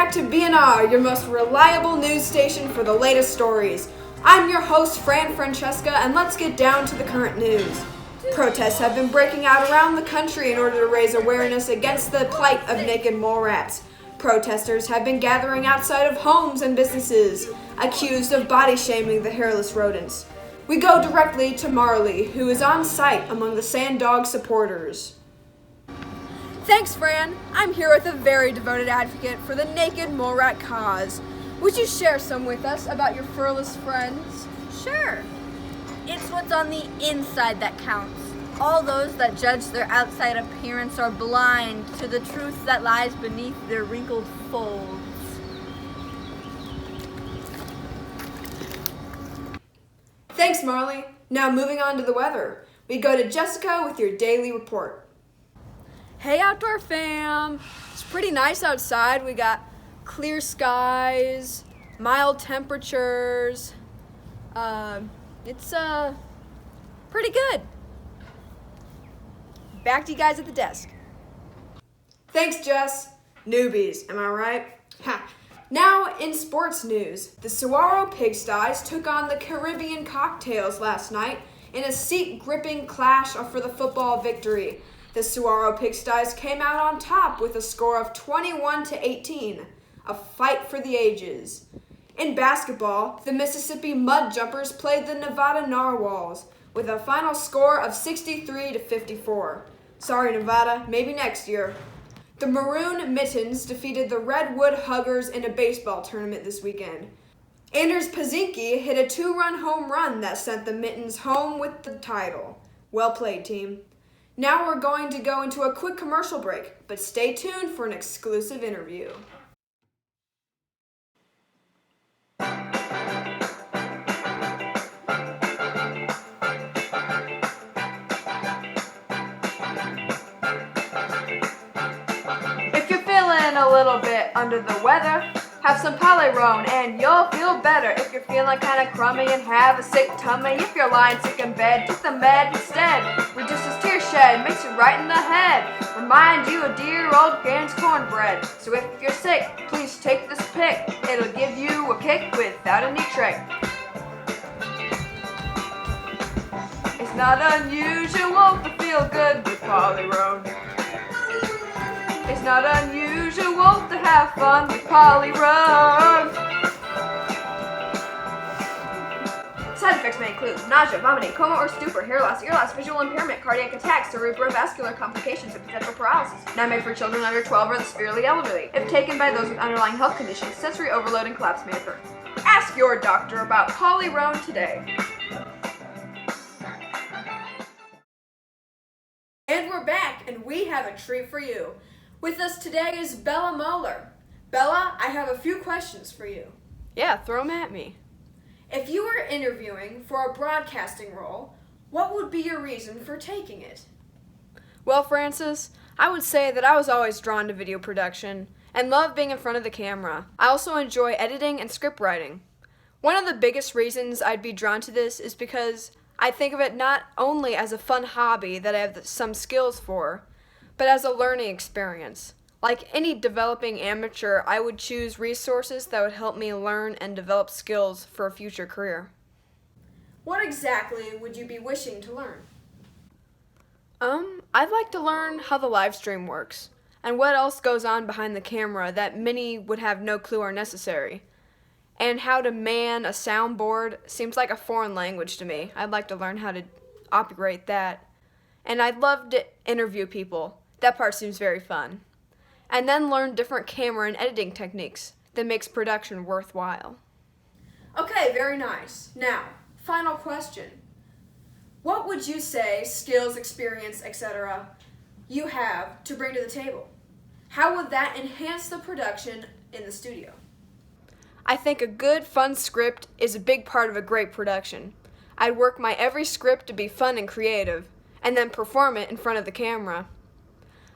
back to BNR, your most reliable news station for the latest stories. I'm your host, Fran Francesca, and let's get down to the current news. Protests have been breaking out around the country in order to raise awareness against the plight of naked mole rats. Protesters have been gathering outside of homes and businesses, accused of body shaming the hairless rodents. We go directly to Marley, who is on site among the Sand Dog supporters. Thanks, Fran. I'm here with a very devoted advocate for the naked mole rat cause. Would you share some with us about your furless friends? Sure. It's what's on the inside that counts. All those that judge their outside appearance are blind to the truth that lies beneath their wrinkled folds. Thanks, Marley. Now moving on to the weather. We go to Jessica with your daily report. Hey, Outdoor fam! It's pretty nice outside. We got clear skies, mild temperatures. It's pretty good. Back to you guys at the desk. Thanks, Jess. Newbies, am I right? Ha. Now in sports news, the Saguaro Pigsties took on the Caribbean Cocktails last night in a seat-gripping clash for the football victory. The Saguaro Pigsties came out on top with a score of 21-18, a fight for the ages. In basketball, the Mississippi Mud Jumpers played the Nevada Narwhals with a final score of 63-54. Sorry, Nevada, maybe next year. The Maroon Mittens defeated the Redwood Huggers in a baseball tournament this weekend. Anders Pazinski hit a 2-run home run that sent the Mittens home with the title. Well played, team. Now we're going to go into a quick commercial break, but stay tuned for an exclusive interview. If you're feeling a little bit under the weather, have some Polyrone and you'll feel better. If you're feeling kind of crummy and have a sick tummy, if you're lying sick in bed, take the med instead. Reduces tear shed, makes you right in the head. Remind you of dear old Gans cornbread. So if you're sick, please take this pick. It'll give you a kick without any trick. It's not unusual to feel good with Polyrone. It's not unusual to have fun with Polyrone. Side effects may include nausea, vomiting, coma or stupor, hair loss, ear loss, visual impairment, cardiac attacks, cerebrovascular complications, and potential paralysis. Not made for children under 12 or the severely elderly. If taken by those with underlying health conditions, sensory overload and collapse may occur. Ask your doctor about Polyrone today. And we're back, and we have a treat for you. With us today is Bella Moeller. Bella, I have a few questions for you. Yeah, throw them at me. If you were interviewing for a broadcasting role, what would be your reason for taking it? Well, Francis, I would say that I was always drawn to video production and love being in front of the camera. I also enjoy editing and script writing. One of the biggest reasons I'd be drawn to this is because I think of it not only as a fun hobby that I have some skills for, but as a learning experience. Like any developing amateur, I would choose resources that would help me learn and develop skills for a future career. What exactly would you be wishing to learn? I'd like to learn how the live stream works, and what else goes on behind the camera that many would have no clue are necessary. And how to man a soundboard seems like a foreign language to me. I'd like to learn how to operate that. And I'd love to interview people. That part seems very fun. And then learn different camera and editing techniques that makes production worthwhile. Okay, very nice. Now, final question. What would you say skills, experience, etc. you have to bring to the table? How would that enhance the production in the studio? I think a good, fun script is a big part of a great production. I'd work my every script to be fun and creative, and then perform it in front of the camera.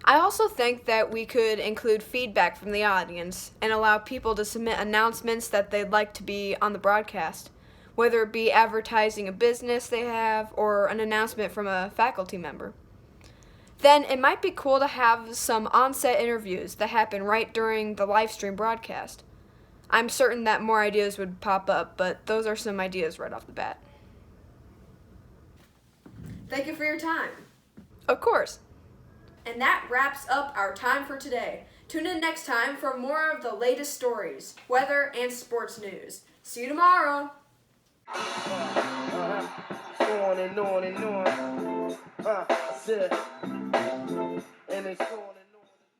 I also think that we could include feedback from the audience and allow people to submit announcements that they'd like to be on the broadcast, whether it be advertising a business they have or an announcement from a faculty member. then it might be cool to have some on-set interviews that happen right during the live stream broadcast. I'm certain that more ideas would pop up, but those are some ideas right off the bat. Thank you for your time. Of course. And that wraps up our time for today. Tune in next time for more of the latest stories, weather, and sports news. See you tomorrow. On and on and on. That's it. And it's on.